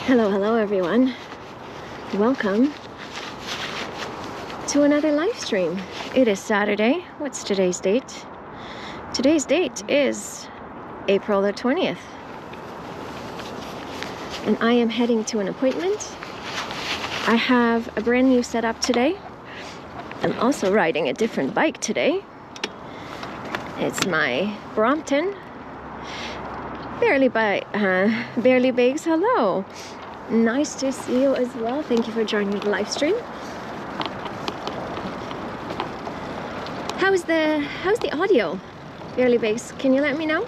Hello everyone. Welcome to another live stream. It is Saturday. What's today's date? Today's date is April the 20th. And I am heading to an appointment. I have a brand new setup today. I'm also riding a different bike today. It's my Brompton. Barely Bakes, hello. Nice to see you as well. Thank you for joining the live stream. How's the audio? Barely Bakes, can you let me know?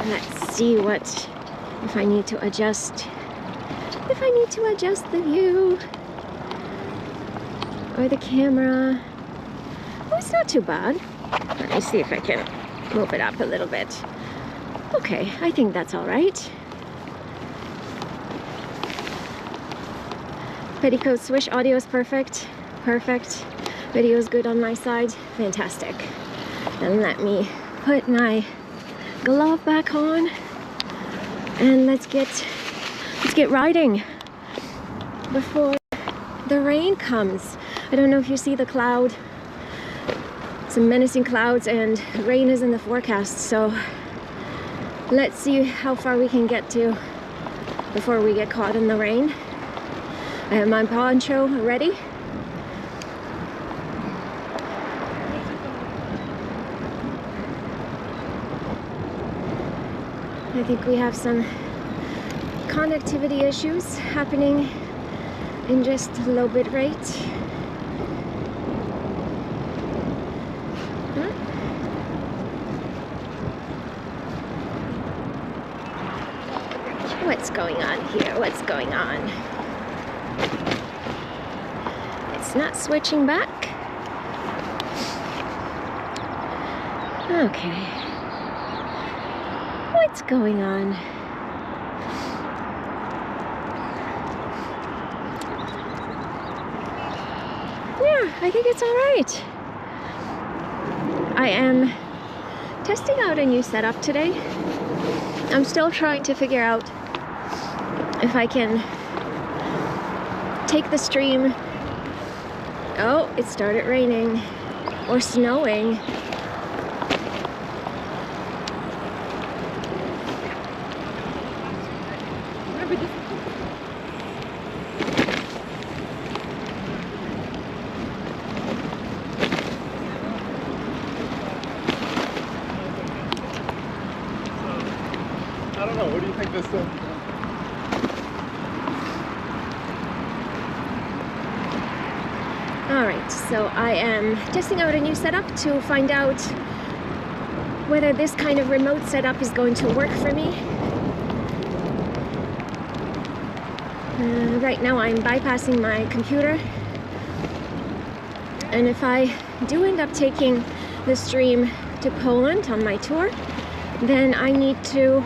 Let's see if I need to adjust. If I need to adjust the view or the camera. Oh, it's not too bad. Let me see if I can move it up a little bit. Okay, I think that's all right. Petticoat swish, audio is perfect. Perfect. Video is good on my side. Fantastic. Then let me put my glove back on and let's get riding before the rain comes. I don't know if you see the cloud. Some menacing clouds and rain is in the forecast, so let's see how far we can get to before we get caught in the rain. I have my poncho ready. I think we have some connectivity issues happening in just low bit rate. What's going on here? What's going on? It's not switching back. Okay. What's going on? Yeah, I think it's all right. I am testing out a new setup today. I'm still trying to figure out if I can take the stream. Oh, it started raining or snowing. I don't know, what do you think this is? Alright, so I am testing out a new setup to find out whether this kind of remote setup is going to work for me. Right now I'm bypassing my computer, and if I do end up taking the stream to Poland on my tour, then I need to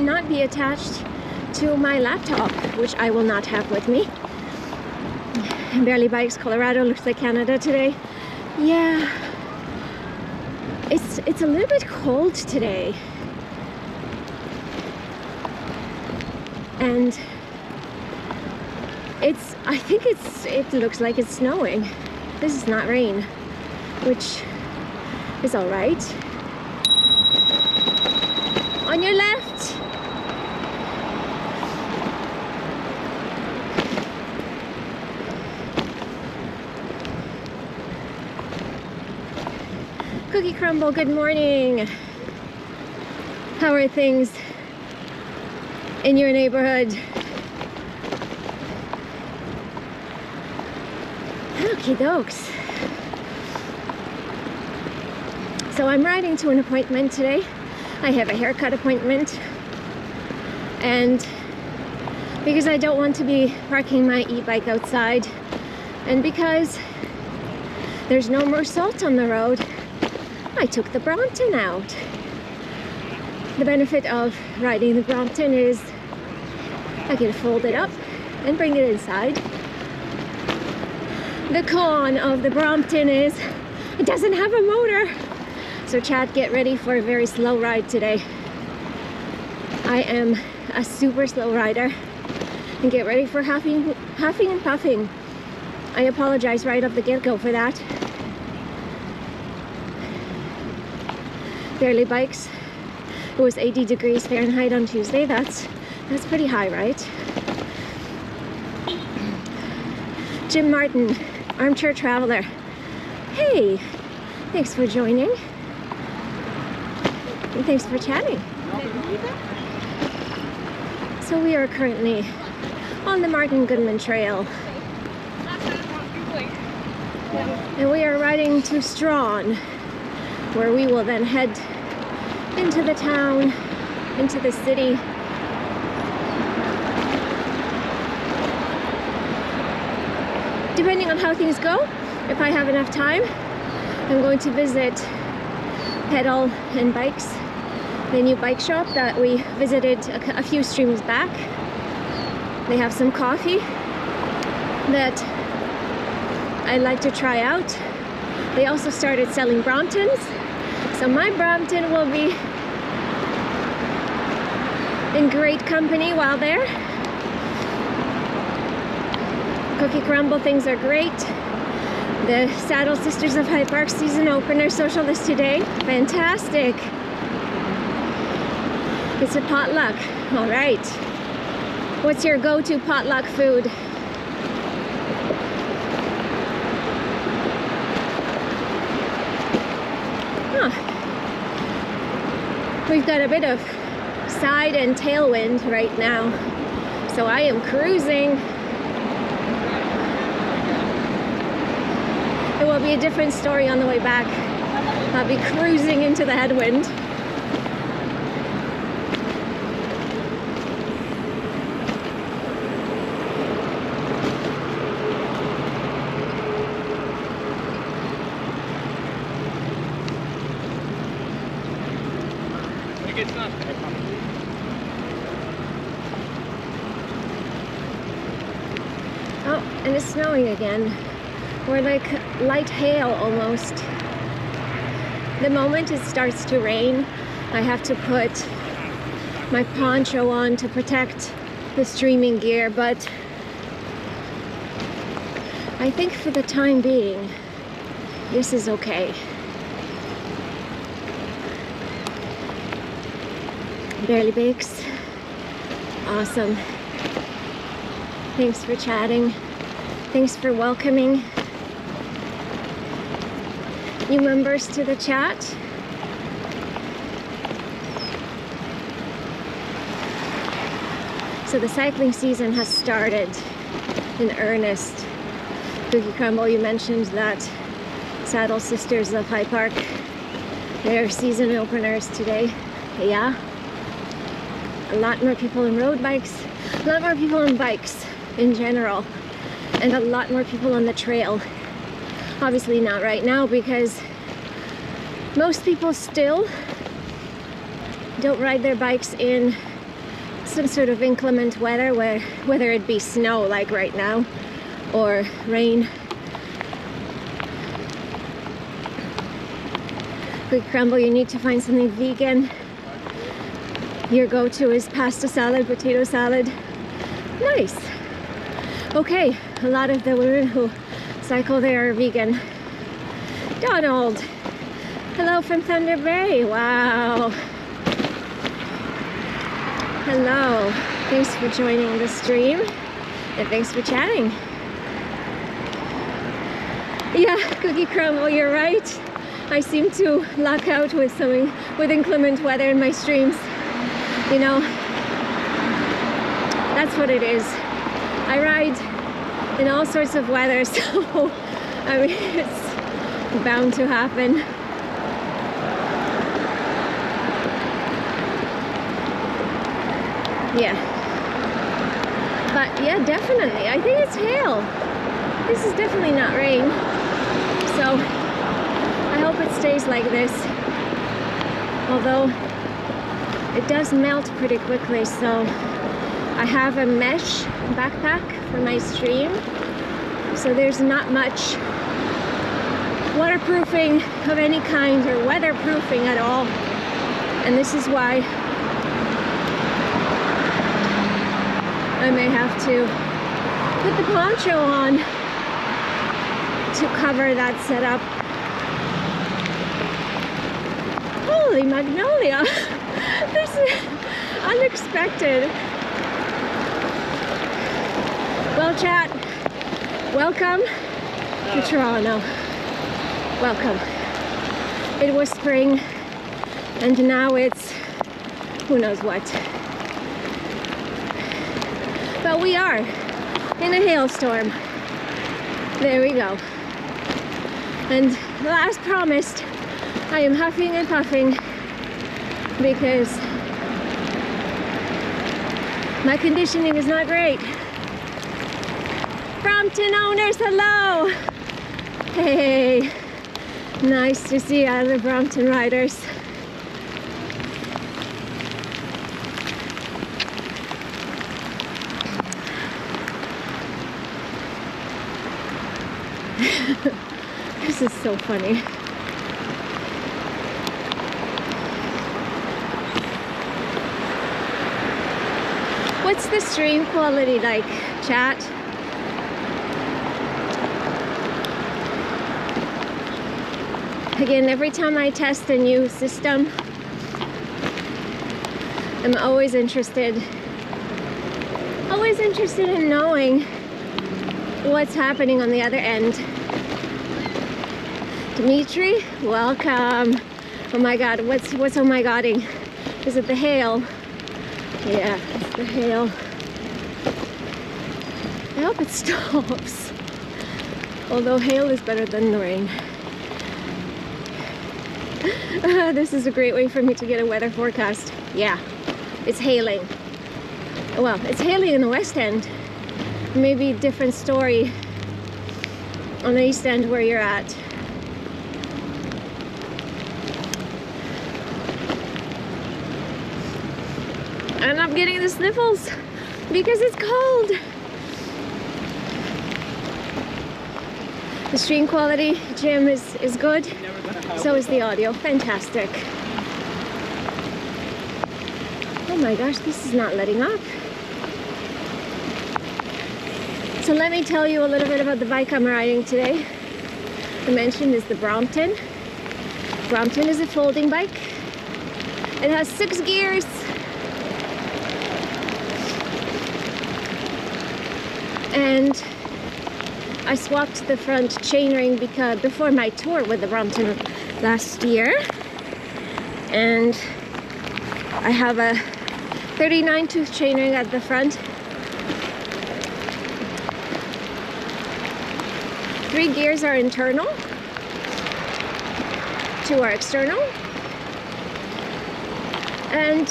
not be attached to my laptop, which I will not have with me. Barely Bikes, Colorado, looks like Canada today. Yeah, it's a little bit cold today, and it looks like it's snowing. This is not rain, which is all right. On your left. Cookie Crumble, good morning. How are things in your neighborhood? Okie dokes. So I'm riding to an appointment today. I have a haircut appointment, and because I don't want to be parking my e-bike outside, and because there's no more salt on the road, I took the Brompton out. The benefit of riding the Brompton is I can fold it up and bring it inside. The con of the Brompton is It doesn't have a motor. So Chad, get ready for a very slow ride today. I am a super slow rider. And get ready for huffing and puffing. I apologize right off the get-go for that. Barely bikes. It was 80 degrees Fahrenheit on Tuesday. That's pretty high, right? Jim Martin, Armchair Traveler. Hey, thanks for joining. And thanks for chatting. So we are currently on the Martin Goodman Trail. And we are riding to Strawn, where we will then head into the town, into the city. Depending on how things go, if I have enough time, I'm going to visit Pedal and Bikes, the new bike shop that we visited a few streams back. They have some coffee that I'd like to try out. They also started selling Bromptons, so my Brompton will be in great company while there. Cookie Crumble things are great. The Saddle Sisters of Hyde Park season opener social list today. Fantastic. It's a potluck. All right. What's your go-to potluck food? We've got a bit of side and tailwind right now, so I am cruising. It will be a different story on the way back. I'll be cruising into the headwind. Oh, and it's snowing again. We're like light hail almost. The moment it starts to rain, I have to put my poncho on to protect the streaming gear, but I think for the time being, this is okay. Barely Bakes. Awesome. Thanks for chatting. Thanks for welcoming new members to the chat. So the cycling season has started in earnest. Cookie Crumble, you mentioned that Saddle Sisters of Hyde Park, their season openers today. Yeah. A lot more people on road bikes, a lot more people on bikes in general, and a lot more people on the trail. Obviously not right now because most people still don't ride their bikes in some sort of inclement weather, whether it be snow like right now or rain. Quick Crumble, you need to find something vegan. Your go-to is pasta salad, potato salad. Nice. Okay, a lot of the women who cycle there are vegan. Donald, hello from Thunder Bay. Wow. Hello. Thanks for joining the stream, and thanks for chatting. Yeah, Cookie Crumble, you're right. I seem to luck out with inclement weather in my streams. You know, that's what it is. I ride in all sorts of weather, so I mean, it's bound to happen. Yeah. But yeah, definitely. I think it's hail. This is definitely not rain. So I hope it stays like this. Although it does melt pretty quickly, so I have a mesh backpack for my stream, so there's not much waterproofing of any kind or weatherproofing at all. And this is why I may have to put the poncho on to cover that setup. Holy magnolia! This is unexpected. Well, chat, welcome to Toronto. Welcome. It was spring, and now it's who knows what. But we are in a hailstorm. There we go. And as promised, I am huffing and puffing because my conditioning is not great. Brompton owners, hello! Hey, nice to see other Brompton riders. This is so funny. What's the stream quality like, chat? Again, every time I test a new system, I'm always interested in knowing what's happening on the other end. Dimitri, welcome. Oh my god, what's oh my godding? Is it the hail? Yeah, it's the hail. I hope it stops. Although hail is better than the rain. This is a great way for me to get a weather forecast. Yeah, it's hailing. Well, it's hailing in the West End. Maybe different story on the East End where you're at. And I'm getting the sniffles because it's cold. The stream quality, Jim, is good. So is the audio. Fantastic. Oh my gosh, this is not letting up. So let me tell you a little bit about the bike I'm riding today. I mentioned is the Brompton. Brompton is a folding bike. It has 6 gears. And I swapped the front chainring because before my tour with the Brompton last year, and I have a 39 tooth chainring at the front, 3 gears are internal, 2 are external, and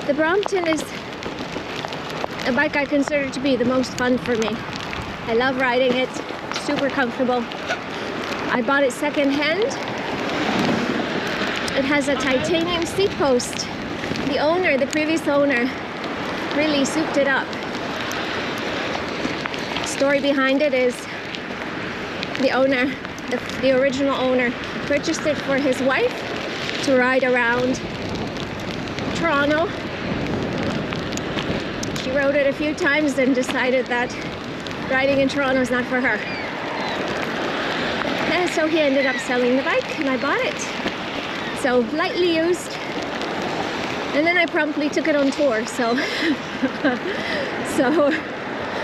the Brompton is a bike I consider to be the most fun for me. I love riding it, super comfortable. I bought it secondhand. It has a titanium seat post. The previous owner, really souped it up. Story behind it is the owner, the original owner, purchased it for his wife to ride around Toronto. She rode it a few times and decided that riding in Toronto is not for her. And so he ended up selling the bike and I bought it. So lightly used. And then I promptly took it on tour, so so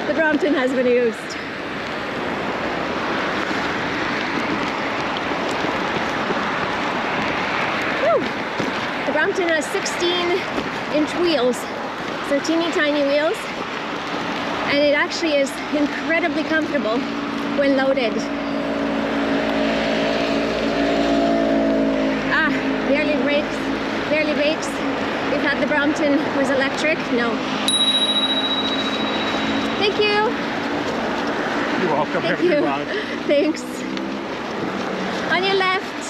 the Brompton has been used. Woo. The Brompton has 16-inch wheels, so teeny tiny wheels, and it actually is incredibly comfortable when loaded. Barely brakes, barely brakes. We've had the Brompton was electric. No. Thank you. You're welcome. Thank you. Thanks. On your left.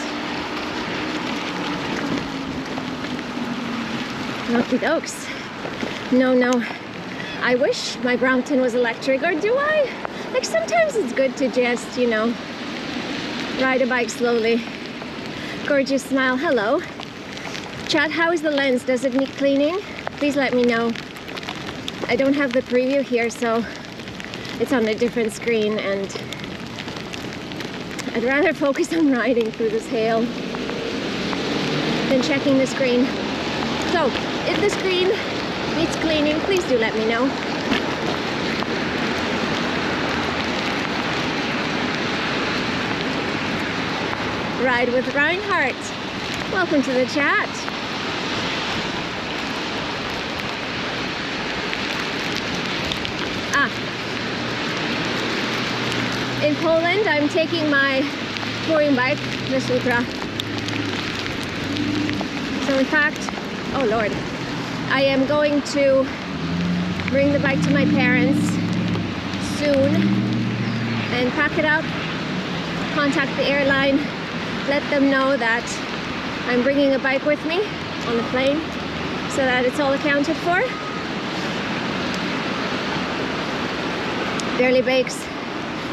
Okie dokes. No. I wish my Brompton was electric, or do I? Like sometimes it's good to just, ride a bike slowly. Gorgeous smile, hello. Chat, how is the lens? Does it need cleaning? Please let me know. I don't have the preview here, so it's on a different screen, and I'd rather focus on riding through this hail than checking the screen. So, if the screen needs cleaning, please do let me know. Ride with Reinhardt. Welcome to the chat. In Poland, I'm taking my touring bike, the Sutra. So in fact, oh Lord, I am going to bring the bike to my parents soon and pack it up, contact the airline, let them know that I'm bringing a bike with me on the plane so that it's all accounted for. Barely bakes.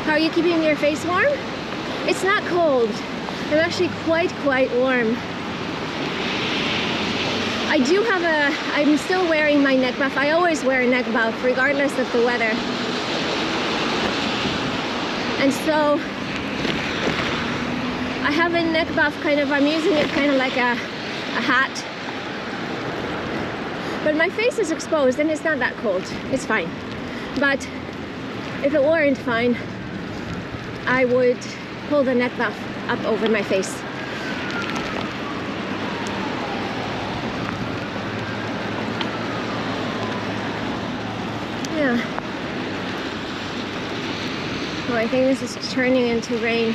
How are you keeping your face warm? It's not cold. I'm actually quite warm. I'm still wearing my neck buff. I always wear a neck buff regardless of the weather. And so I have a neck buff I'm using it kind of like a hat. But my face is exposed and it's not that cold. It's fine. But if it weren't fine, I would pull the neck buff up over my face. Yeah. Oh, I think this is turning into rain.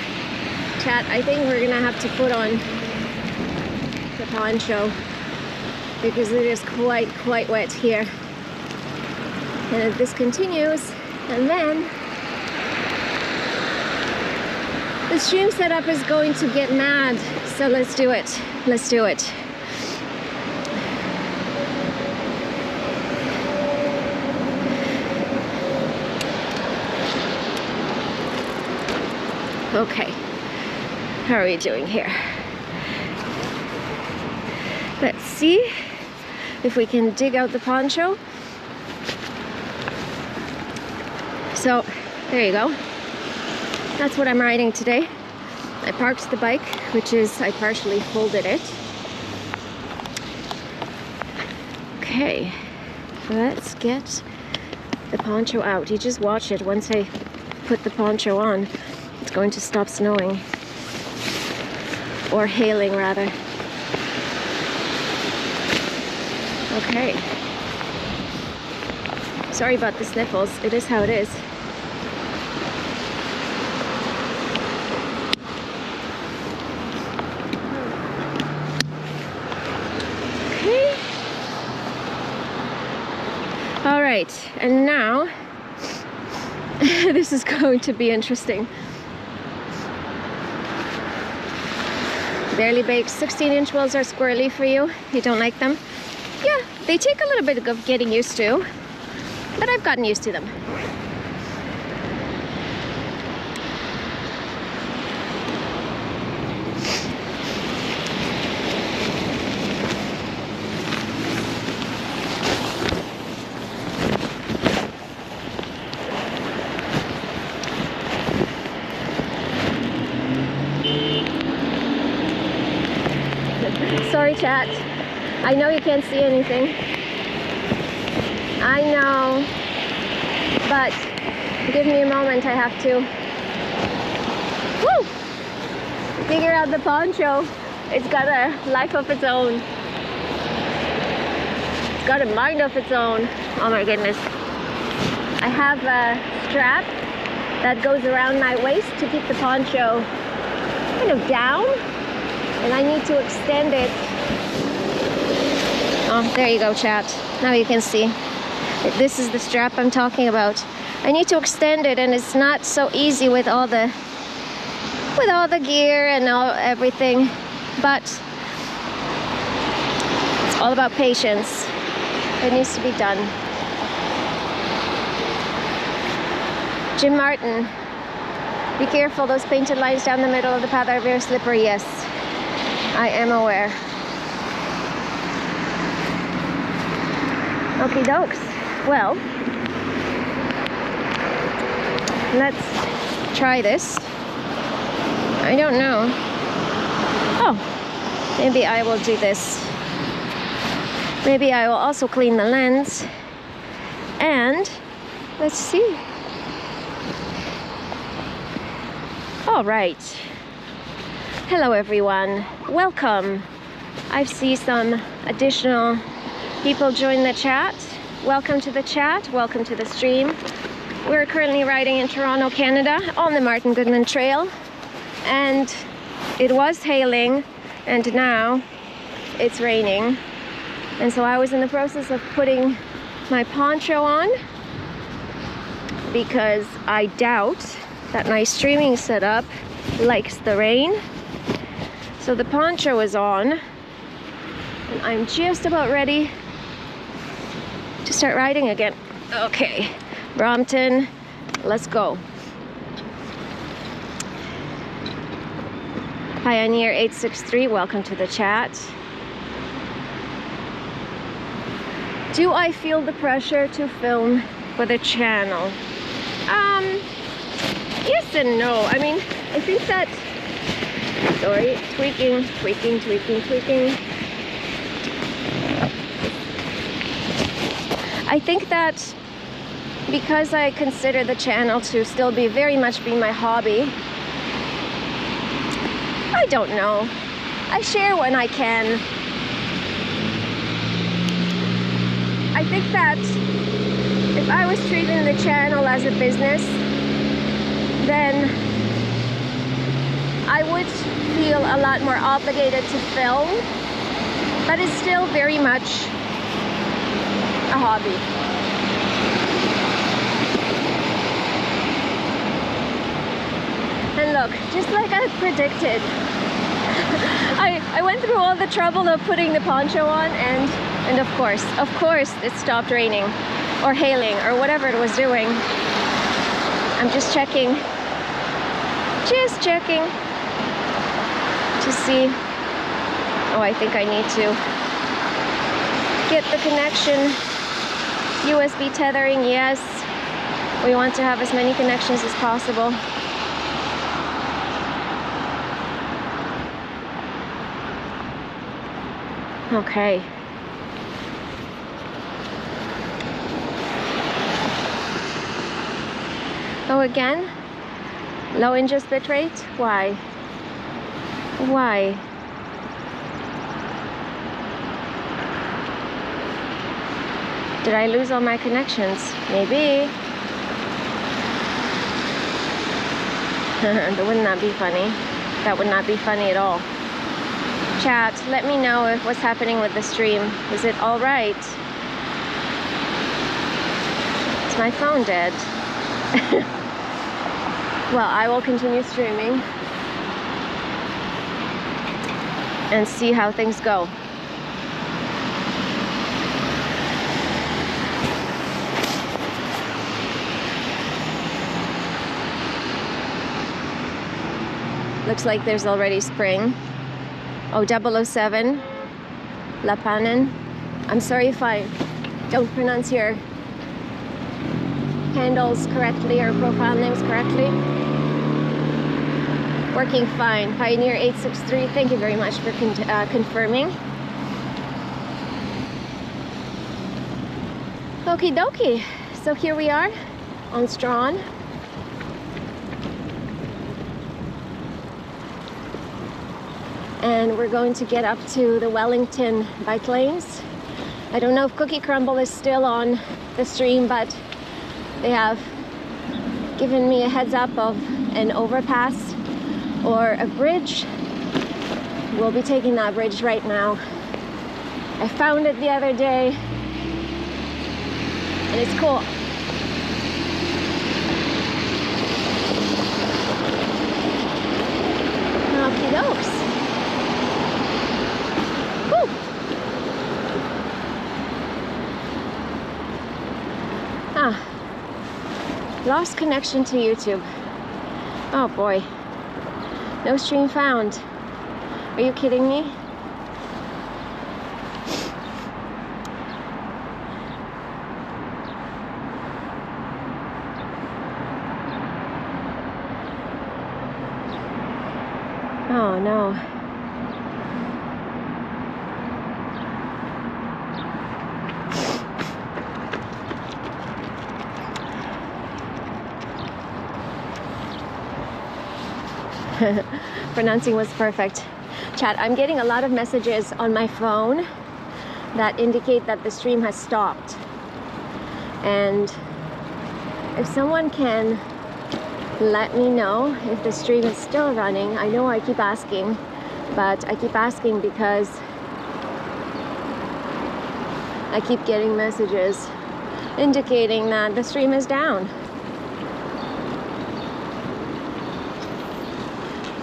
Chat, I think we're gonna have to put on the poncho because it is quite wet here. And if this continues, and then the stream setup is going to get mad. So let's do it. Let's do it. Okay. How are we doing here? Let's see if we can dig out the poncho. So, there you go. That's what I'm riding today. I parked the bike, I partially folded it. Okay, let's get the poncho out. You just watch it. Once I put the poncho on, it's going to stop snowing. Or hailing, rather. Okay. Sorry about the sniffles. It is how it is. All right, and now this is going to be interesting. Barely baked 16-inch wheels are squirrely for you. You don't like them? Yeah, they take a little bit of getting used to, but I've gotten used to them. Sorry, chat. I know you can't see anything. I know. But give me a moment, I have to. Woo! Figure out the poncho. It's got a life of its own. It's got a mind of its own. Oh my goodness. I have a strap that goes around my waist to keep the poncho kind of down. And I need to extend it. Oh, there you go, chat. Now you can see. This is the strap I'm talking about. I need to extend it, and it's not so easy with all the gear and everything. But it's all about patience. It needs to be done. Jim Martin. Be careful, those painted lines down the middle of the path are very slippery. Yes, I am aware. Okie dokes. Well, let's try this. I don't know. Oh, maybe I will do this. Maybe I will also clean the lens. And let's see. All right. Hello, everyone. Welcome. I see some additional people join the chat. Welcome to the chat. Welcome to the stream. We're currently riding in Toronto, Canada on the Martin Goodman Trail. And it was hailing and now it's raining. And so I was in the process of putting my poncho on because I doubt that my streaming setup likes the rain. So the poncho is on and I'm just about ready to start riding again. Okay, Brompton, let's go. Pioneer 863, welcome to the chat. Do I feel the pressure to film for the channel? Yes and no. I mean, I think that, sorry, tweaking. I think that because I consider the channel to still be very much my hobby, I don't know. I share when I can. I think that if I was treating the channel as a business, then I would feel a lot more obligated to film, but it's still very much a hobby. And look, just like I predicted, I went through all the trouble of putting the poncho on and of course it stopped raining or hailing or whatever it was doing. I'm just checking to see. Oh, I think I need to get the connection. USB tethering, yes. We want to have as many connections as possible. Okay. Oh, again? Low ingest bit rate? Why? Why? Did I lose all my connections? Maybe. Wouldn't that be funny? That would not be funny at all. Chat, let me know if what's happening with the stream. Is it all right? Is my phone dead? Well, I will continue streaming and see how things go. Looks like there's already spring. Oh, 007, La Panin. I'm sorry if I don't pronounce your handles correctly or profile names correctly. Working fine. Pioneer 863, thank you very much for confirming. Okie dokie. So here we are on Strawn. And we're going to get up to the Wellington bike lanes. I don't know if Cookie Crumble is still on the stream, but they have given me a heads up of an overpass or a bridge. We'll be taking that bridge right now. I found it the other day and it's cool. Okie dokes. Lost connection to YouTube. Oh boy. No stream found. Are you kidding me? Oh no. Pronouncing was perfect. Chat, I'm getting a lot of messages on my phone that indicate that the stream has stopped. And if someone can let me know if the stream is still running. I know I keep asking, but I keep asking because I keep getting messages indicating that the stream is down.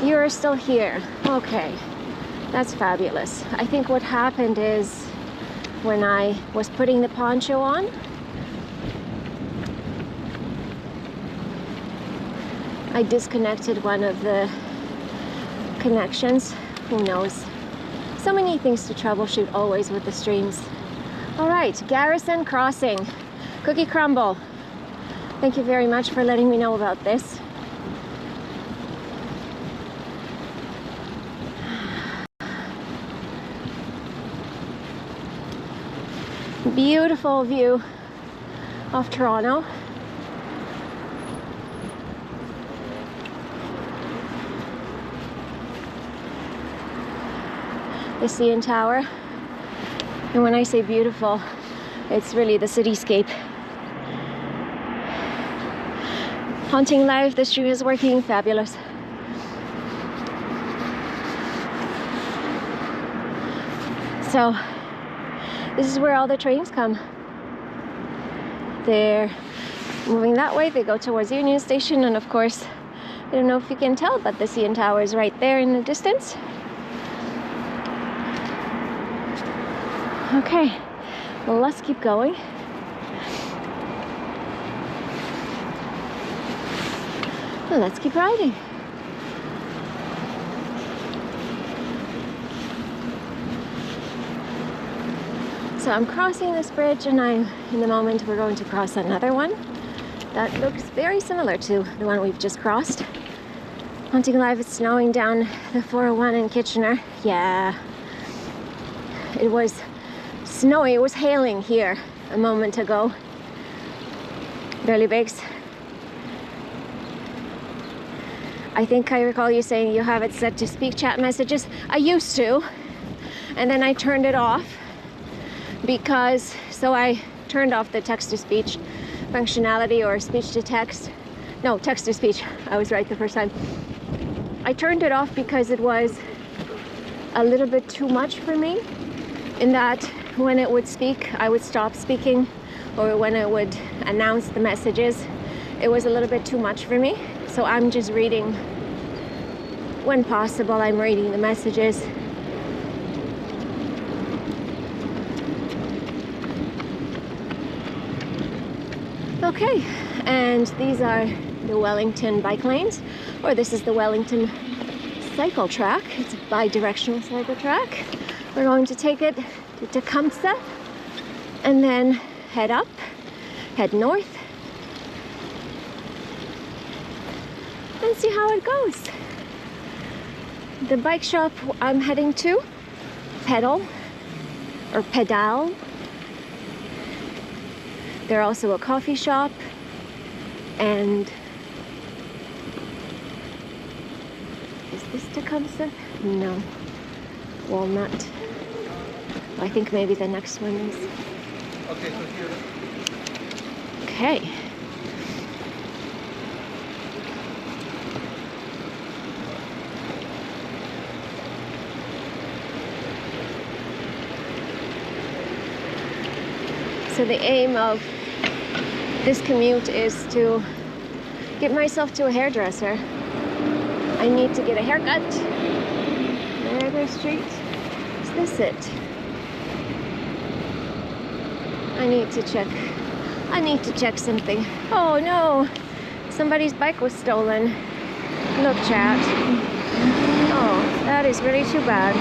You're still here. Okay, that's fabulous. I think what happened is when I was putting the poncho on, I disconnected one of the connections. Who knows? So many things to troubleshoot always with the streams. All right, Garrison Crossing. Cookie Crumble. Thank you very much for letting me know about this. Beautiful view of Toronto. The CN Tower. And when I say beautiful, it's really the cityscape. Haunting live, the stream is working, fabulous. So, this is where all the trains come. They're moving that way, they go towards Union Station, and of course, I don't know if you can tell, but the CN Tower is right there in the distance. Okay, well, let's keep going. Let's keep riding. So I'm crossing this bridge, and in the moment we're going to cross another one that looks very similar to the one we've just crossed. Hunting live, it's snowing down the 401 in Kitchener. Yeah, it was snowy, it was hailing here a moment ago. Belabox. I think I recall you saying you have it set to speak chat messages. I used to, and then I turned it off because, so I turned off the text-to-speech functionality, or speech-to-text. No, text-to-speech. I was right the first time. I turned it off because it was a little bit too much for me, in that when it would speak, I would stop speaking, or when it would announce the messages, it was a little bit too much for me. So I'm just reading, when possible, I'm reading the messages. Okay, and these are the Wellington bike lanes, or this is the Wellington cycle track. It's a bi-directional cycle track. We're going to take it to Tecumseh and then head up, head north, and see how it goes. The bike shop I'm heading to, Pedal. They're also a coffee shop, and is this Tecumseh? No. Walnut. I think maybe the next one is. Okay, so here. Okay. So the aim of this commute is to get myself to a hairdresser. I need to get a haircut. There, Street. Is this it? I need to check something. Oh no! Somebody's bike was stolen. Look, chat. Oh, that is really too bad.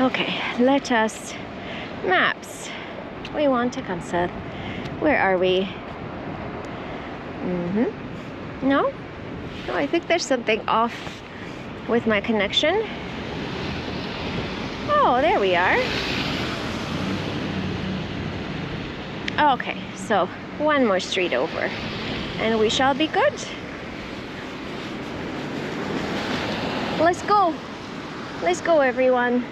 Okay, let us maps. We want to Tecumseh. Where are we? No? No, I think there's something off with my connection. Oh, there we are. Okay, so one more street over and we shall be good. Let's go. Let's go, everyone.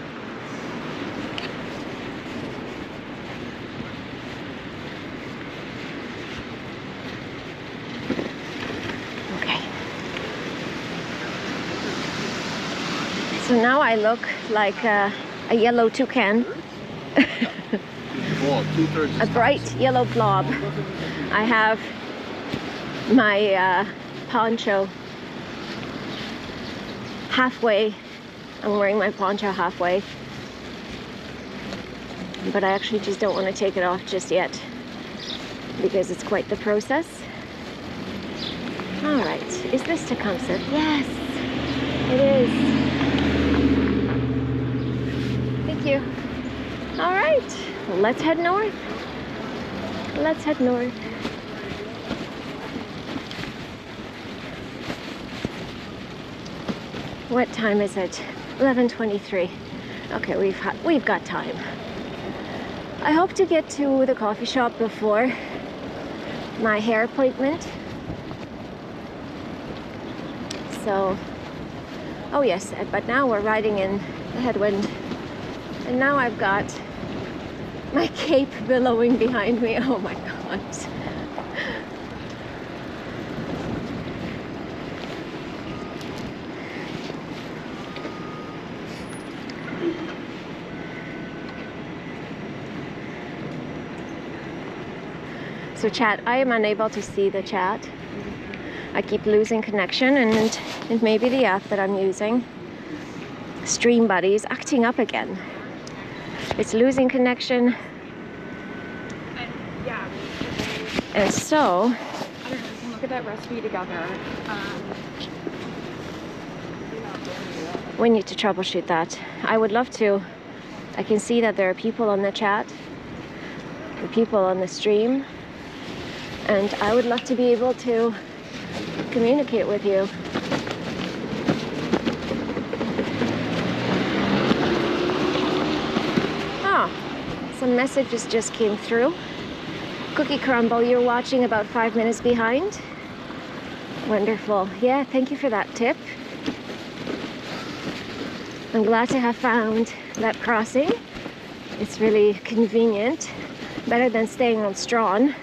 So now I look like a yellow toucan. A bright yellow blob. I have my poncho halfway. I'm wearing my poncho halfway. But I actually just don't want to take it off just yet because it's quite the process. Alright, is this Tecumseh? Yes, it is. You. All right, let's head north. Let's head north. What time is it? 11:23. Okay, we've got time. I hope to get to the coffee shop before my hair appointment. So, oh yes, but now we're riding in the headwind. And now I've got my cape billowing behind me. Oh my God. So chat, I am unable to see the chat. I keep losing connection and it may be the app that I'm using. Stream Buddy is acting up again. It's losing connection. Yeah. And so, I don't know, we can look at that recipe together. We need to troubleshoot that. I would love to. I can see that there are people on the chat, and people on the stream, and I would love to be able to communicate with you. Some messages just came through. Cookie Crumble, you're watching about 5 minutes behind. Wonderful. Yeah, thank you for that tip. I'm glad to have found that crossing. It's really convenient. Better than staying on Strawn.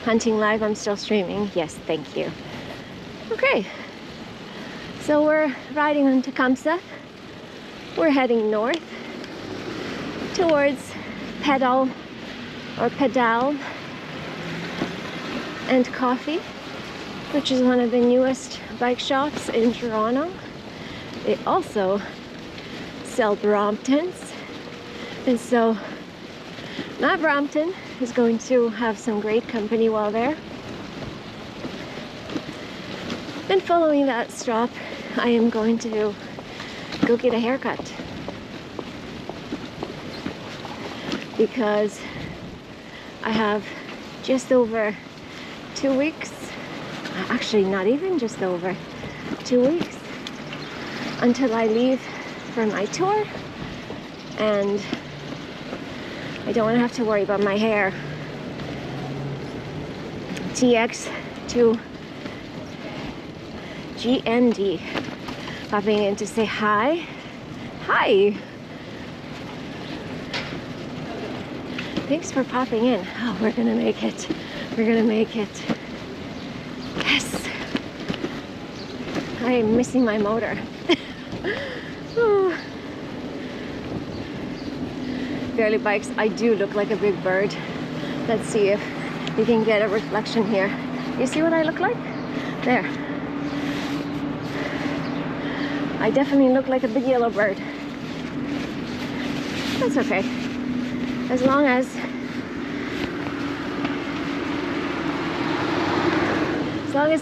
Hunting Live, I'm still streaming. Yes, thank you. Okay. So we're riding on Tecumseh. We're heading north towards Pedal and Coffee, which is one of the newest bike shops in Toronto. They also sell Bromptons, and so Matt Brompton is going to have some great company while there. Then following that stop, I am going to go get a haircut because I have just over 2 weeks, actually not even just over 2 weeks until I leave for my tour, and I don't want to have to worry about my hair. TX to GND popping in to say hi. Hi! Thanks for popping in. Oh, we're gonna make it. We're gonna make it. Yes! I am missing my motor. Oh. Barely Bikes, I do look like a big bird. Let's see if we can get a reflection here. You see what I look like? There. I definitely look like a big yellow bird. That's okay. As long as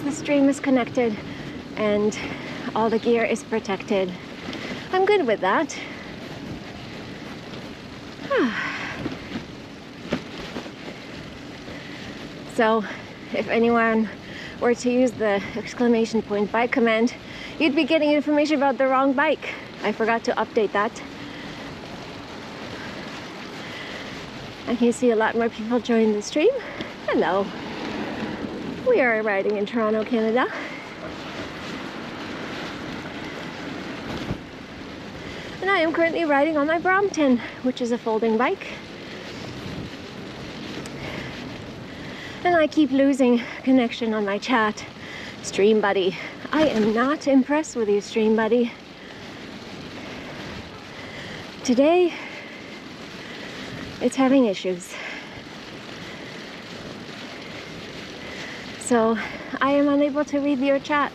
the stream is connected and all the gear is protected, I'm good with that. So if anyone were to use the exclamation point bike command, you'd be getting information about the wrong bike. I forgot to update that. I can see a lot more people join the stream. Hello. We are riding in Toronto, Canada. And I am currently riding on my Brompton, which is a folding bike. And I keep losing connection on my chat. Stream buddy. I am not impressed with you, stream buddy. Today, it's having issues. So I am unable to read your chat.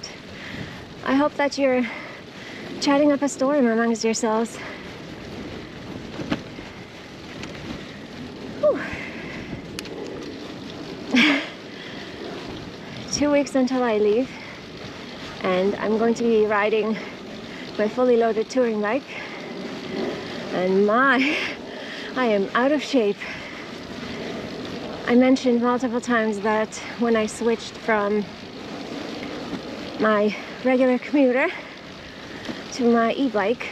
I hope that you're chatting up a storm amongst yourselves. Whew. 2 weeks until I leave, and I'm going to be riding my fully loaded touring bike, and I am out of shape. I mentioned multiple times that when I switched from my regular commuter to my e-bike,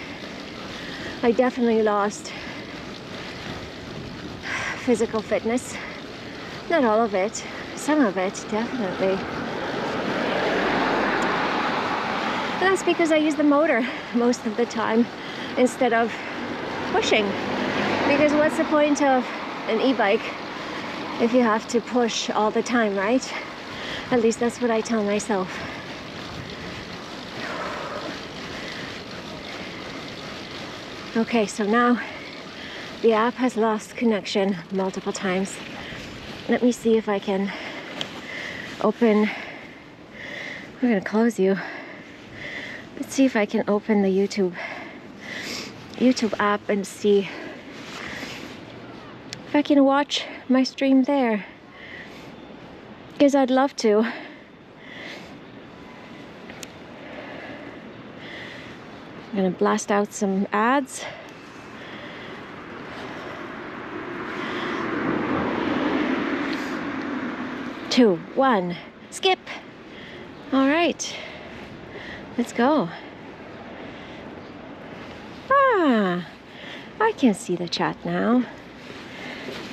I definitely lost physical fitness. Not all of it, some of it, definitely. And that's because I use the motor most of the time instead of pushing. Because what's the point of an e-bike if you have to push all the time, right? At least that's what I tell myself. Okay, so now the app has lost connection multiple times. Let me see if I can open. We're gonna close you. Let's see if I can open the YouTube app and see if I can watch my stream there, because I'd love to. I'm gonna blast out some ads. Two, one, skip. All right, let's go. I can see the chat now.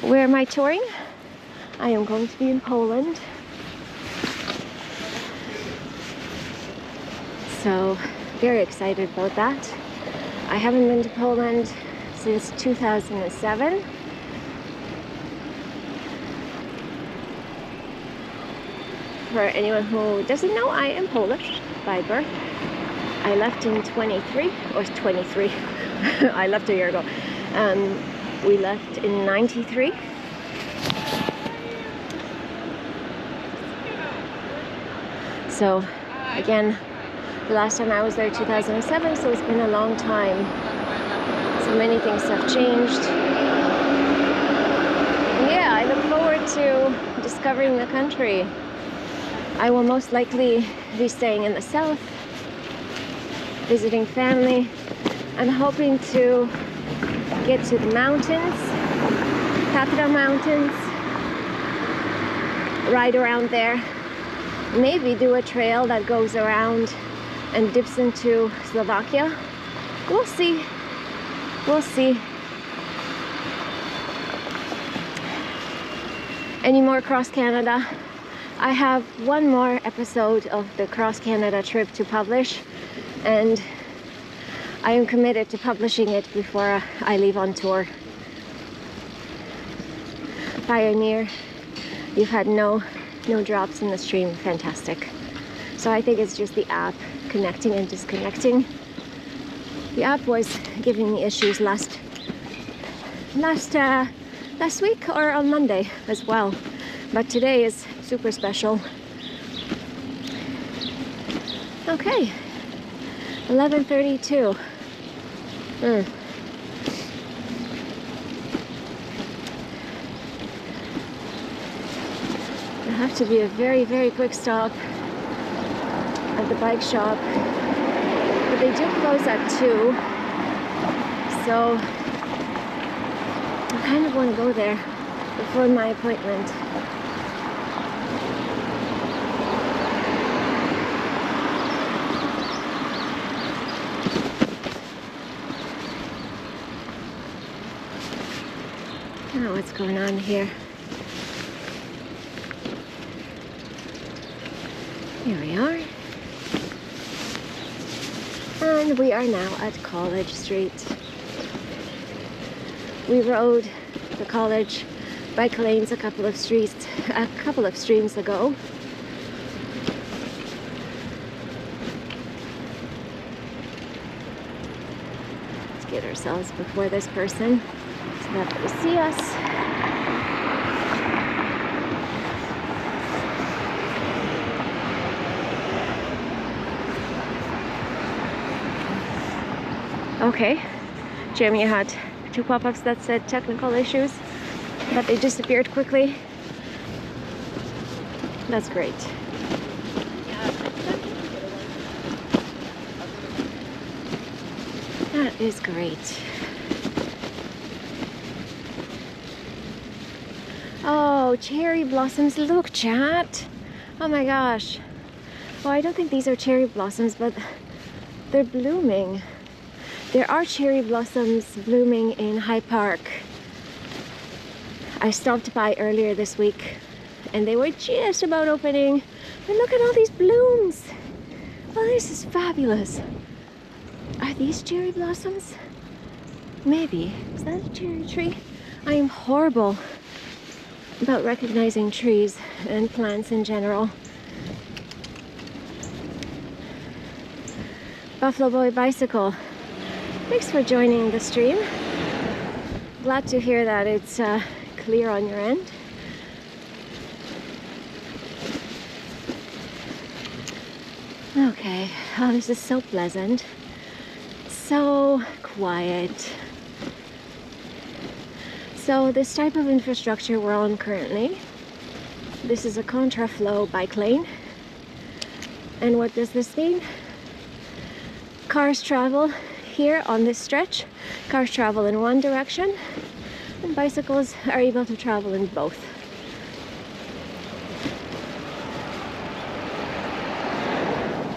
Where am I touring? I am going to be in Poland. So, very excited about that. I haven't been to Poland since 2007. For anyone who doesn't know, I am Polish by birth. I left in 23. I left a year ago. We left in 93. So again, the last time I was there 2007, so it's been a long time. So many things have changed. Yeah, I look forward to discovering the country. I will most likely be staying in the south, visiting family. I'm hoping to get to the mountains, Capital Mountains, ride around there, maybe do a trail that goes around and dips into Slovakia. We'll see. We'll see. Any more cross Canada? I have one more episode of the cross Canada trip to publish, and I am committed to publishing it before I leave on tour. Pioneer, you've had no drops in the stream. Fantastic. So I think it's just the app connecting and disconnecting. The app was giving me issues last week or on Monday as well, but today is super special. Okay, 11:32. It'll have to be a very, very quick stop at the bike shop. But they do close at 2. So I kind of want to go there before my appointment. I don't know what's going on here. Here we are. And we are now at College Street. We rode the college bike lanes a couple of streams ago. Let's get ourselves before this person so that they see us. Okay, Jamie had 2 pop-ups that said technical issues, but they disappeared quickly. That's great. That is great. Oh, cherry blossoms. Look, chat. Oh my gosh. Well, I don't think these are cherry blossoms, but they're blooming. There are cherry blossoms blooming in Hyde Park. I stopped by earlier this week and they were just about opening. And look at all these blooms. Oh, this is fabulous. Are these cherry blossoms? Maybe. Is that a cherry tree? I am horrible about recognizing trees and plants in general. Buffalo Boy Bicycle. Thanks for joining the stream. Glad to hear that it's clear on your end. Okay, oh, this is so pleasant. So quiet. So this type of infrastructure we're on currently, this is a contraflow bike lane. And what does this mean? Cars travel here on this stretch. Cars travel in one direction and bicycles are able to travel in both.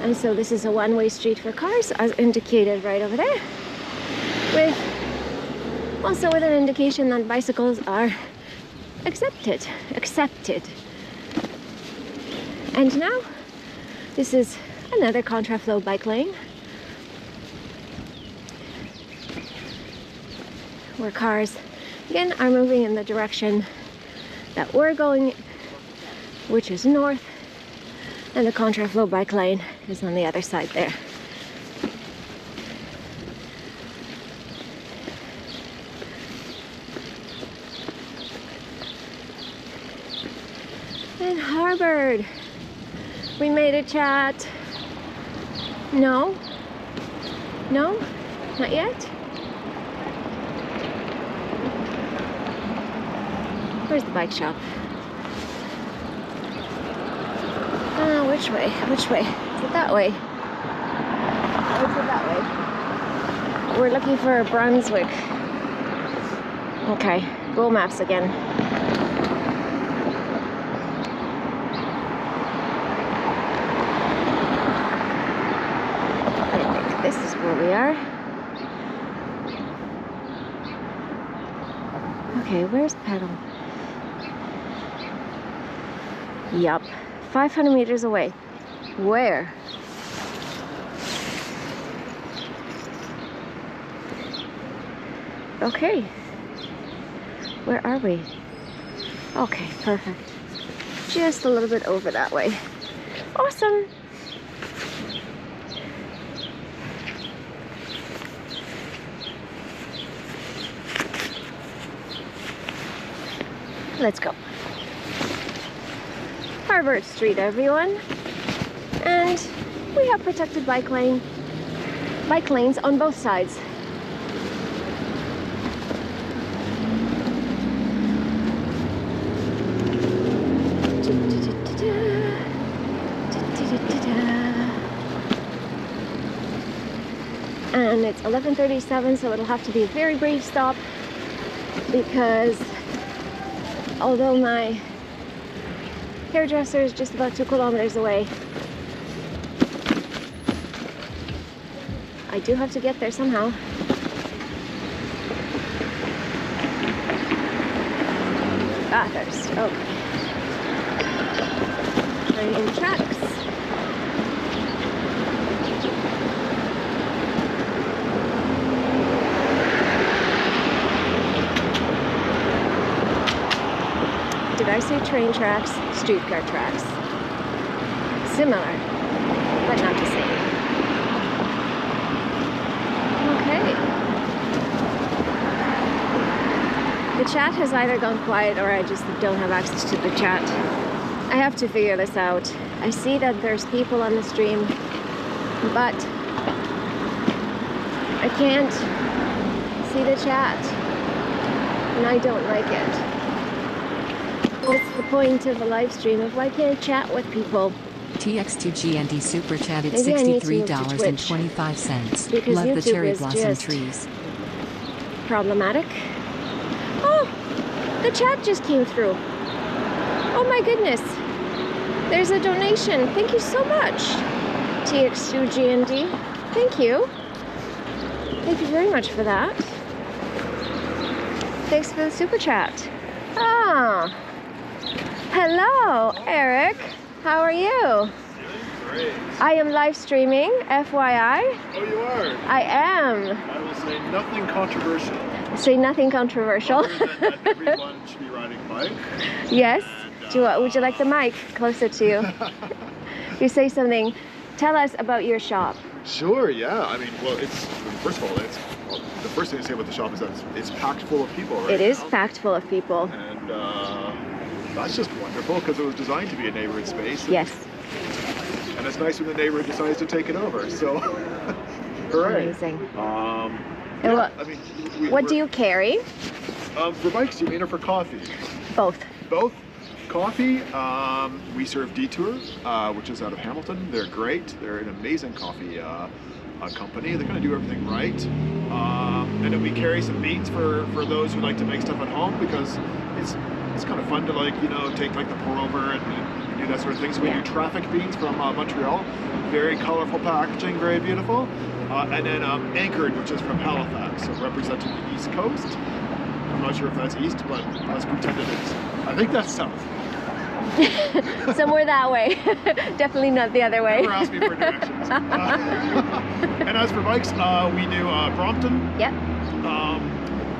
And so this is a one-way street for cars, as indicated right over there, with also with an indication that bicycles are accepted. And now this is another contraflow bike lane where cars again are moving in the direction that we're going, which is north, and the contraflow bike lane is on the other side there. And Harvard, we made a chat. No, not yet. Where's the bike shop? Which way? Which way? Is it that way? Or is it that way? We're looking for Brunswick. Okay, Google Maps again. I think this is where we are. Okay, where's Pedal? Yup, 500 meters away. Where? Okay. Where are we? Okay, perfect. Just a little bit over that way. Awesome. Let's go. Harvard Street, everyone. And we have protected bike lane. bike lanes on both sides. And it's 11:37, so it'll have to be a very brief stop because although my hairdresser is just about 2 kilometers away, I do have to get there somehow. Bathurst, okay. Train tracks. Did I say train tracks? Streetcar tracks. Similar, but not the same. Okay. The chat has either gone quiet or I just don't have access to the chat. I have to figure this out. I see that there's people on the stream, but I can't see the chat, and I don't like it. What's the point of a live stream if I can't chat with people? TX2GND super chatted Maybe I need to move to $63.25. because Love the YouTube cherry is blossom just trees. problematic. Oh, the chat just came through. Oh my goodness. There's a donation. Thank you so much, TX2GND. Thank you. Thank you very much for that. Thanks for the super chat. Ah. Hello, Eric. How are you? Great. I am live streaming, FYI. Oh, you are? I am. I will say nothing controversial. Say nothing controversial. Other than that everyone should be riding a bike. Yes. And, Would you like the mic closer to you? You say something. Tell us about your shop. Sure, yeah. I mean, well, first of all, the first thing to say about the shop is that it's packed full of people right It is now. packed full of people. And that's just wonderful because it was designed to be a neighborhood space. Yes. And it's nice when the neighborhood decides to take it over. So, hooray. Amazing. Yeah, well, I mean, What do you carry? For bikes, you mean, or for coffee? Both. Both. Coffee, we serve Detour, which is out of Hamilton. They're great. They're an amazing coffee company. They're going to do everything right. And then we carry some beans for those who like to make stuff at home because it's kind of fun to take like the pour over and do that sort of thing. So we do traffic beans from Montreal. Very colorful packaging, very beautiful. And then Anchored, which is from Halifax, so representing the East Coast. I'm not sure if that's east, but let's pretend it is. I think that's south. Somewhere that way. Definitely not the other way. Never ask me for directions. And as for bikes, we do Brompton. Yep.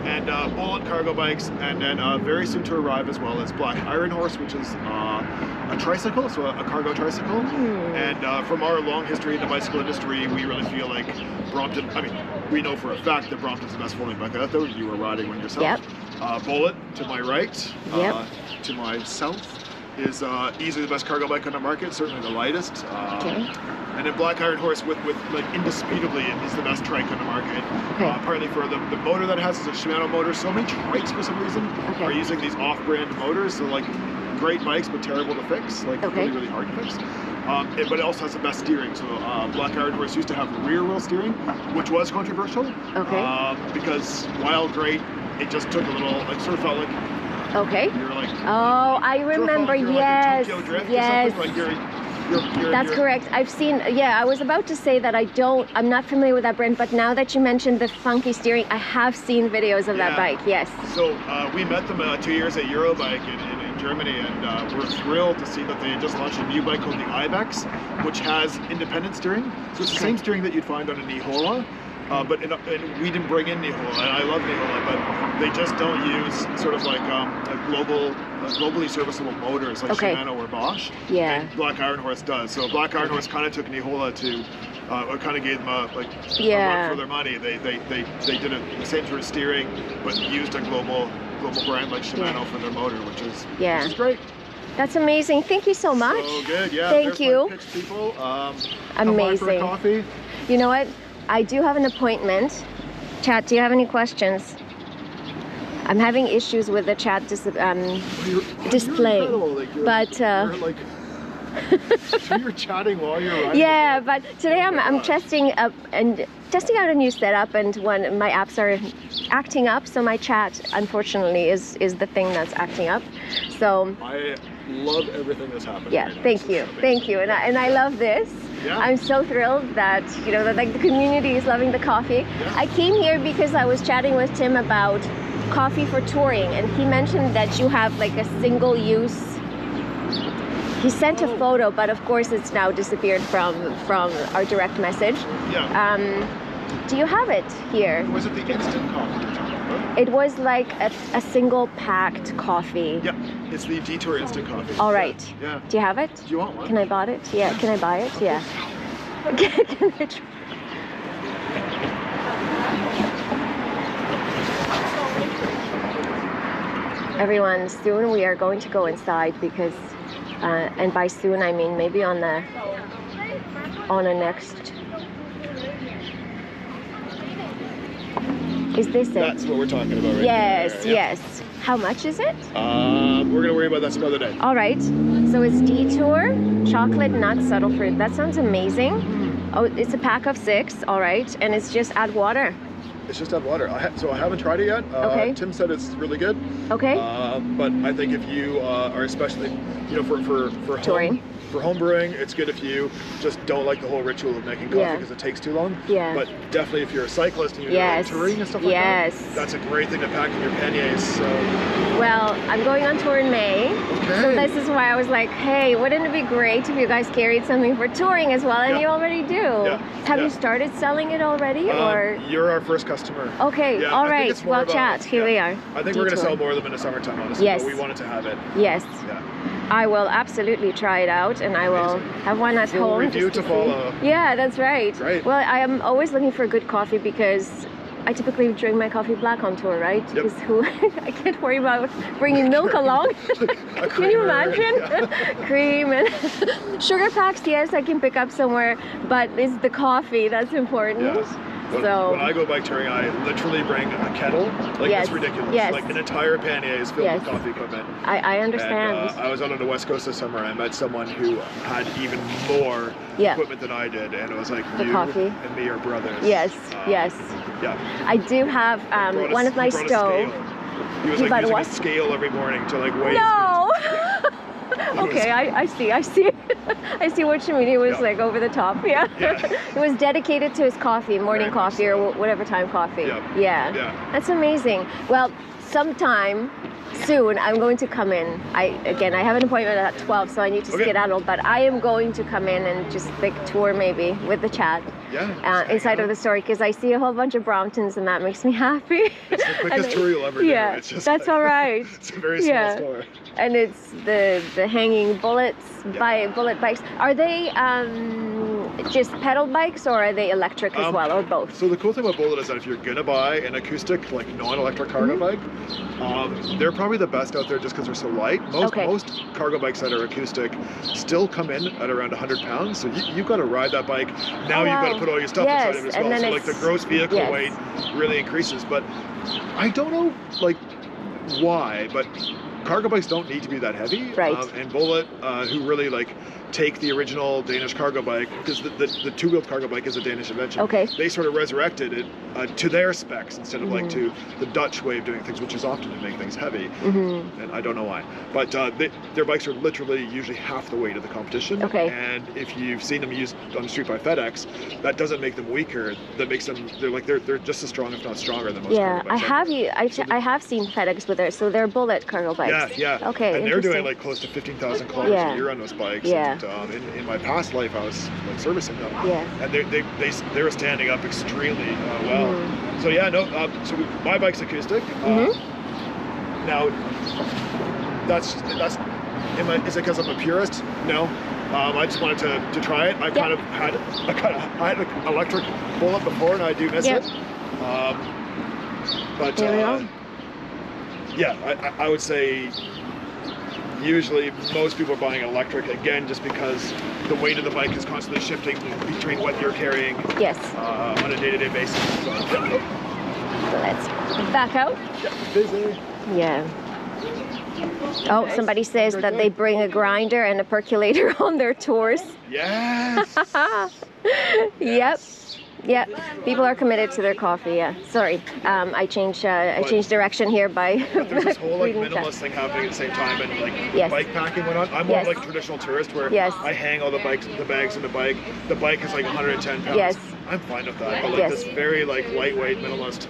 And Bullet cargo bikes, and then very soon to arrive as well as Black Iron Horse, which is a tricycle, so a cargo tricycle. And from our long history in the bicycle industry, we really feel like Brompton, I mean, we know for a fact that Brompton's the best folding bike out there. You were riding one yourself. Yep. Bullet to my right, Yep. to my south is easily the best cargo bike on the market, certainly the lightest. Okay. And then Black Iron Horse with like indisputably is the best trike on the market. Okay. Partly for the motor that it has is a Shimano motor. So many trikes for some reason are using these off-brand motors. So like great bikes but terrible to fix, like really, really hard to fix. But it also has the best steering. So Black Iron Horse used to have rear wheel steering, which was controversial. Because while great, it just took a little, it sort of felt like you're like, oh, I remember, yes, like Tokyo Drift yes. or something. Like That's correct. I've seen, I was about to say that I'm not familiar with that brand, but now that you mentioned the funky steering, I have seen videos of that bike, yes. So we met them 2 years at Eurobike in Germany, and we're thrilled to see that they just launched a new bike called the Ibex, which has independent steering. So it's the same steering that you'd find on a Nihola. But we didn't bring in Nihola, and I love Nihola, but they just don't use sort of like globally serviceable motors like Shimano or Bosch. Yeah. And Black Iron Horse does. So Black Iron Horse kind of took Nihola to, or kind of gave them a run for their money. They did the same sort of steering, but used a global brand like Shimano for their motor, which is great. That's amazing. Thank you so much. So good, yeah. Thank you. Pitch people. Amazing. Come by for a coffee. You know what? I do have an appointment. Chat, do you have any questions? I'm having issues with the chat display, but so you're chatting while you're riding. yeah, but today I'm testing out a new setup, and when my apps are acting up, so my chat unfortunately is the thing that's acting up. So I love everything that's happening. Yeah, right now. thank you, and I love this. Yeah. I'm so thrilled that that like the community is loving the coffee. Yeah. I came here because I was chatting with Tim about coffee for touring, and he mentioned that you have like a single use. He sent a photo, but of course it's now disappeared from our direct message. Yeah. Do you have it here? Was it the instant coffee you're talking about? It was like a single packed coffee. Yeah, it's the Detour instant coffee. All right. Yeah. Do you have it? Do you want one? Can I buy it? Yeah. Can I buy it? Yeah. Can I try? Everyone, soon we are going to go inside because, and by soon I mean maybe on a next. Is this it? That's what we're talking about right Yes, there. Yeah. yes. How much is it? We're gonna worry about that some other day. All right. So it's Detour, chocolate, nut, subtle fruit. That sounds amazing. Oh, it's a pack of 6. All right, and it's just add water. It's just add water. So I haven't tried it yet. Okay. Tim said it's really good. Okay. But I think if you are especially, for Touring. For home brewing, it's good if you just don't like the whole ritual of making coffee Yeah. because it takes too long. Yeah. But definitely if you're a cyclist and you're Yes. doing touring and stuff like Yes. that, that's a great thing to pack in your panniers. So Well, I'm going on tour in May. Okay. So this is why I was like, hey, wouldn't it be great if you guys carried something for touring as well? And Yeah. you already do. Yeah. Have Yeah. you started selling it already, or? you're our first customer. Okay, Yeah, all I think right. it's more Well, about- chat. Here we are. I think we're going to Detour. sell more of them in the summertime, honestly. Yes. But we wanted to have it. Yes. Yeah. I will absolutely try it out, and I will Amazing. have one at Full home. review just to see. follow. Yeah, that's right. Great. Well, I am always looking for good coffee because I typically drink my coffee black on tour, right? Yep. Because I can't worry about bringing milk along. A Can you creamer, imagine? yeah. Cream and sugar packs, yes, I can pick up somewhere, but it's the coffee that's important. Yes. So When I go bike touring, I literally bring a kettle. Like, Yes, it's ridiculous. yes. Like, an entire pannier is filled Yes. with coffee equipment. I understand. And I was out on the West Coast this summer, and I met someone who had even more Yeah. equipment than I did. And it was like, The you coffee. and me are brothers. Yes, yes. Yeah. I do have Brought one a- of my he brought a stove. scale. He was You like bought a using what? a scale every morning to like weigh. No! It Okay, was- I see. I see what you mean. It was Yeah. like over the top, yeah. Yeah. It was dedicated to his coffee, morning Very much coffee or so. whatever time coffee. Yeah. Yeah. Yeah. That's amazing. Well, sometime soon I'm going to come in. I have an appointment at 12, so I need to Okay. skedaddle, but I am going to come in and just like tour maybe with the chat. Yeah. Inside of the store, because I see a whole bunch of Bromptons and that makes me happy. It's the quickest And- tour you'll ever do. Yeah, It's just that's like- all right. It's a very small Yeah. store. And it's the hanging bullets by bullet bikes. Are they just pedal bikes, or are they electric as well, or both? So the cool thing about Bullet is that if you're gonna buy an acoustic, like non-electric cargo bike, they're probably the best out there just because they're so light. Okay. Most cargo bikes that are acoustic still come in at around 100 pounds. So you've got to ride that bike. Now Oh, you've got wow. to put all your stuff Yes, inside of it as and well. then So like the it's- gross vehicle yes. weight really increases. But I don't know like why, but cargo bikes don't need to be that heavy. Right. And Bullet, who really like take the original Danish cargo bike, because the two-wheeled cargo bike is a Danish invention. Okay. They sort of resurrected it to their specs instead of like to the Dutch way of doing things, which is often to make things heavy. And I don't know why. But their bikes are literally usually half the weight of the competition. Okay. And if you've seen them used on the street by FedEx, that doesn't make them weaker. That makes them they're just as strong, if not stronger, than most Yeah, cargo I bikes. have I have seen FedEx with theirs, so they're bullet cargo bikes. Yeah, yeah. Okay, And they're doing interesting. like close to 15,000 kilometers Yeah. a year on those bikes. Yeah. And in my past life, I was like servicing them. Yeah. And they were standing up extremely well. So yeah, no. So my bike's acoustic. Now, that's. Is it because I'm a purist? No. I just wanted to try it. I kind of had an electric Bullet before, and I do miss Yeah. it. But There we go. yeah, I would say Usually, most people are buying electric, again, just because the weight of the bike is constantly shifting between what you're carrying Yes. on a day-to-day basis. So, Let's back out. busy. Yeah. Oh, somebody says that they bring a grinder and a percolator on their tours. Yes. Yep. Yep. People are committed to their coffee. Yeah. Sorry. I changed direction here by. But there's this whole like reading that. minimalist thing happening at the same time, and like Yes. bike packing went on. I'm more Yes. like traditional tourist where Yes. I hang all the bags in the bike. The bike is like 110 pounds. Yes. I'm fine with that. But like Yes. this very like lightweight minimalist,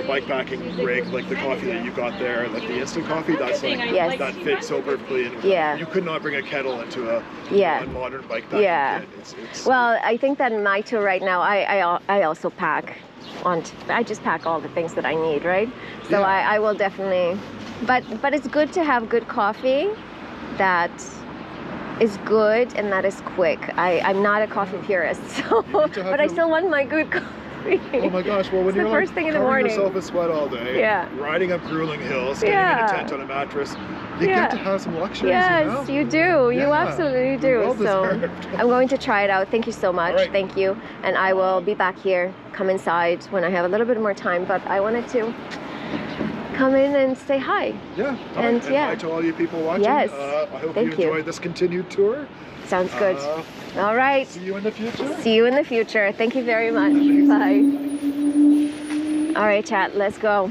bike packing rig, like the coffee that you got there, like the instant coffee, that's like Yes. that fits so perfectly. And Yeah. you could not bring a kettle into a modern bike packing Yeah. kit. It's Well, I think that in my tour right now, I also pack I just pack all the things that I need, right? So Yeah. I will definitely, but it's good to have good coffee that is good and that is quick. I'm not a coffee purist, so need to have but I your- still want my good coffee. Oh my gosh, well when It's you're the like first thing in the covering morning. yourself in sweat all day, Yeah. riding up grueling hills, staying in Yeah. a tent on a mattress, you Yeah. get to have some luxuries, Yes, you do. You Yeah. absolutely do. Well So deserved. I'm going to try it out. Thank you so much. All right. Thank you. And I will be back here, come inside when I have a little bit more time. But I wanted to come in and say hi. Yeah. And, yeah. hi to all you people watching. Yes. I hope Thank you you. enjoy this continued tour. Sounds good. All right. See you in the future. See you in the future. Thank you very much. Bye. All right, chat. Let's go.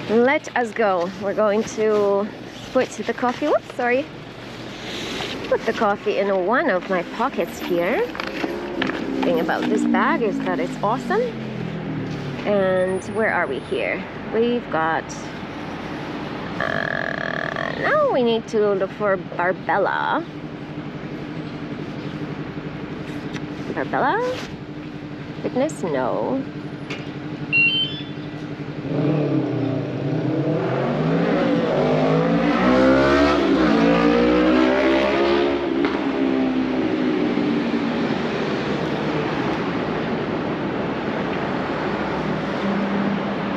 Let us go. We're going to put the coffee. Whoops, sorry. Put the coffee in one of my pockets here. The thing about this bag is that it's awesome. And where are we here? We've got. Now we need to look for Barbella. Barbella? Fitness? No.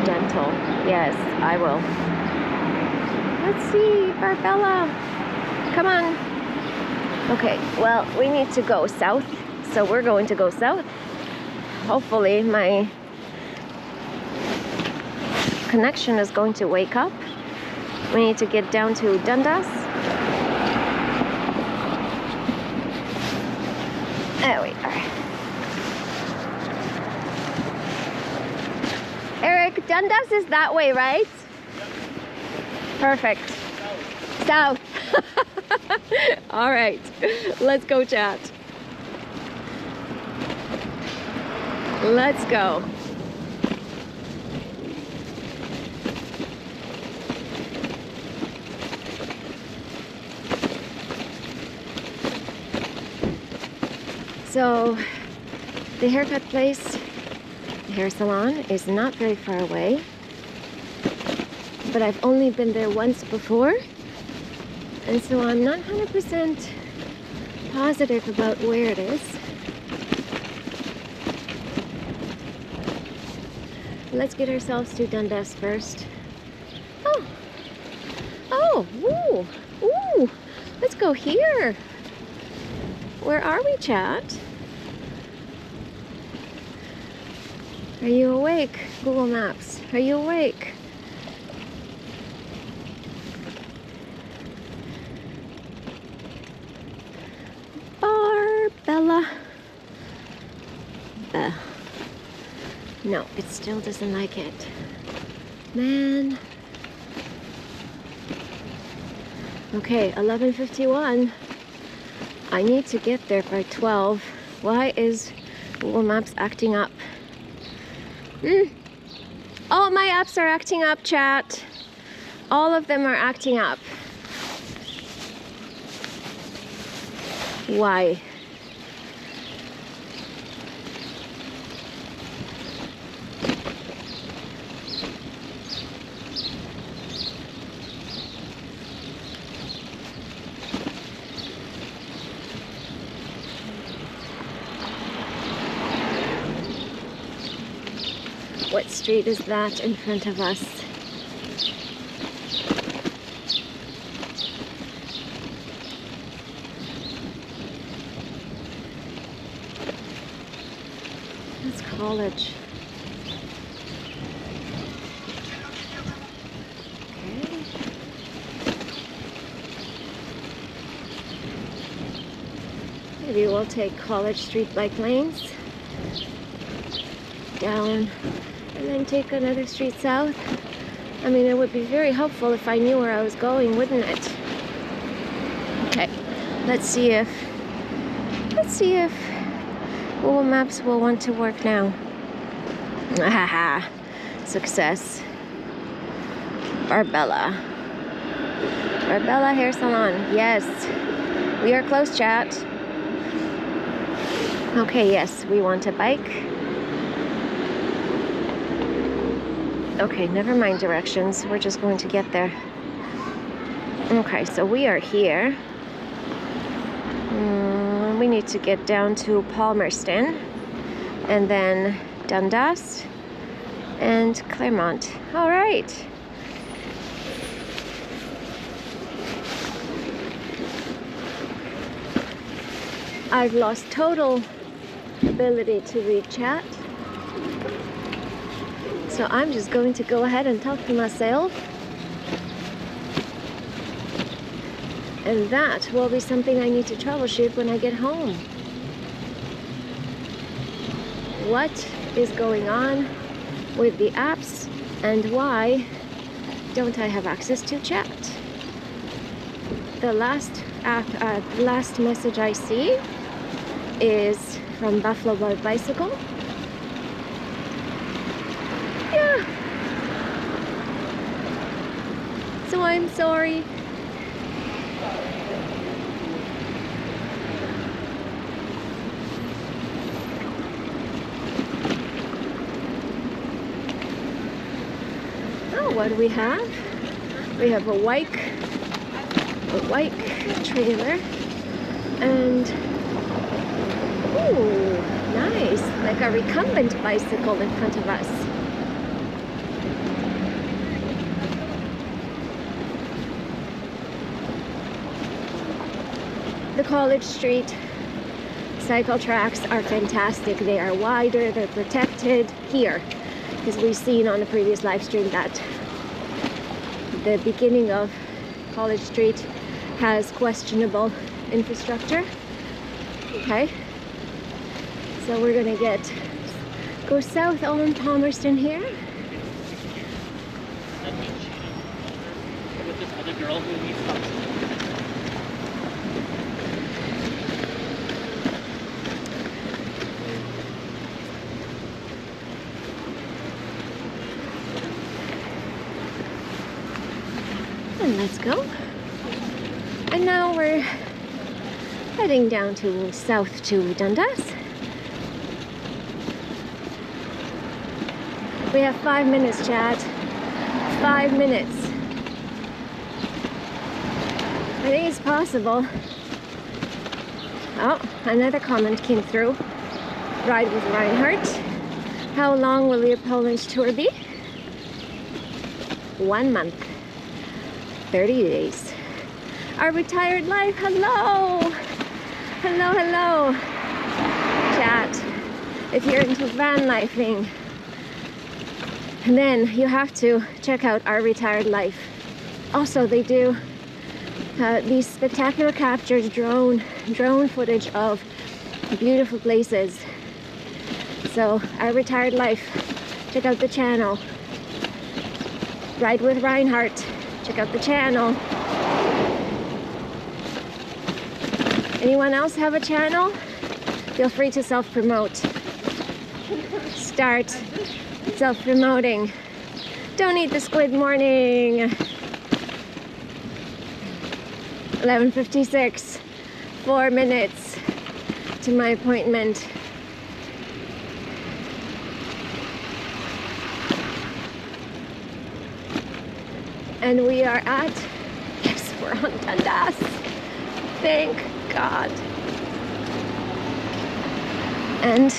Dental. Yes, I will. Let's see, Barbella. Come on. Okay, well, we need to go south, so we're going to go south. Hopefully my connection is going to wake up. We need to get down to Dundas. There we are. Eric, Dundas is that way, right? Perfect. South. All right, let's go, chat. Let's go. So, the haircut place, the hair salon, is not very far away. But I've only been there once before, and so I'm not 100% positive about where it is. Let's get ourselves to Dundas first. Oh, ooh, let's go here. Where are we, chat? Are you awake, Google Maps? Are you awake? Barbella. No, it still doesn't like it. Man. Okay, 11:51. I need to get there by 12. Why is Google Maps acting up? All my apps are acting up, chat. All of them are acting up. Why? What street is that in front of us? college. Okay. Maybe we'll take College Street bike lanes down and then take another street south. I mean, it would be very helpful if I knew where I was going, wouldn't it? Okay, let's see if Google Maps will want to work now. Haha, success. Barbella Hair Salon. Yes, we are close, chat. Okay, yes, we want a bike. Okay, never mind directions. We're just going to get there. Okay, so we are here. We need to get down to Palmerston and then Dundas and Claremont. All right. I've lost total ability to read chat. So I'm just going to go ahead and talk to myself. And that will be something I need to troubleshoot when I get home. What is going on with the apps and why don't I have access to chat? The last message I see is from Buffalo Boy Bicycle. Yeah. So I'm sorry. What do we have? We have a Wyke trailer, and ooh, nice, like a recumbent bicycle in front of us. The College Street cycle tracks are fantastic. They are wider, they're protected here, because we've seen on the previous live stream that the beginning of College Street has questionable infrastructure. Okay, so we're gonna go south on Palmerston here. With this other girl who needs help. And let's go. And now we're heading down to south to Dundas. We have 5 minutes, chat. 5 minutes. I think it's possible. Oh, another comment came through. Ride with Reinhardt. How long will your Polish tour be? 1 month. 30 days. Our retired life. Hello. Hello, hello. Chat. If you're into van lifing, then you have to check out Our Retired Life. Also, they do these spectacular captures, drone footage of beautiful places. So, Our Retired Life. Check out the channel. Ride with Reinhardt. Check out the channel. Anyone else have a channel? Feel free to self-promote. Start self-promoting. Don't eat the squid morning. 11:56. 4 minutes to my appointment. And we are at, yes, we're on Dundas. Thank God. And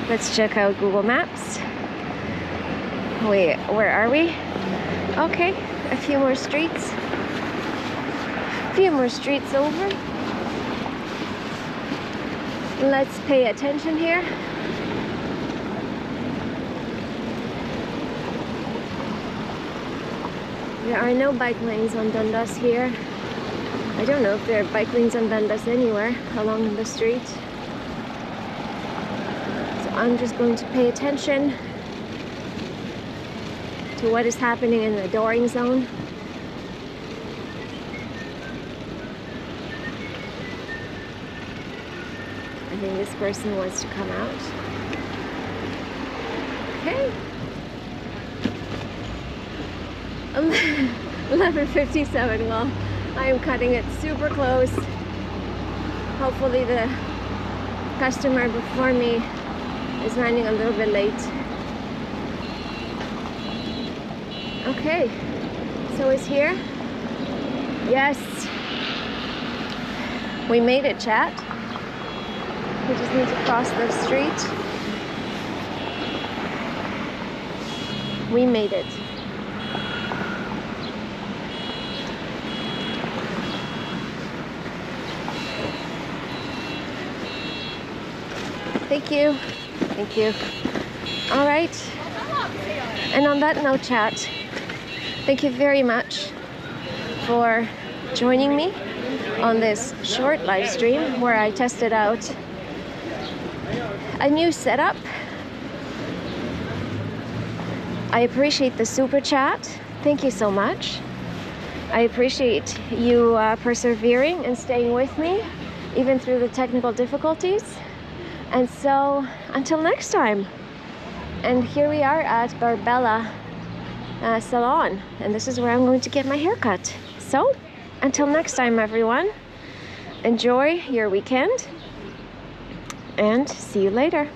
let's check out Google Maps. Wait, where are we? Okay, a few more streets. A few more streets over. Let's pay attention here. There are no bike lanes on Dundas here. I don't know if there are bike lanes on Dundas anywhere along the street. So I'm just going to pay attention to what is happening in the dooring zone. I think this person wants to come out. Okay. 11:57. Well, I am cutting it super close. Hopefully the customer before me is running a little bit late. Okay, so is here. Yes, we made it, chat. We just need to cross the street. We made it. Thank you. Thank you. All right. And on that note, chat, thank you very much for joining me on this short live stream where I tested out a new setup. I appreciate the super chat. Thank you so much. I appreciate you persevering and staying with me even through the technical difficulties. And so until next time. And here we are at Barbella Salon, and this is where I'm going to get my hair cut. So until next time, everyone, enjoy your weekend and see you later.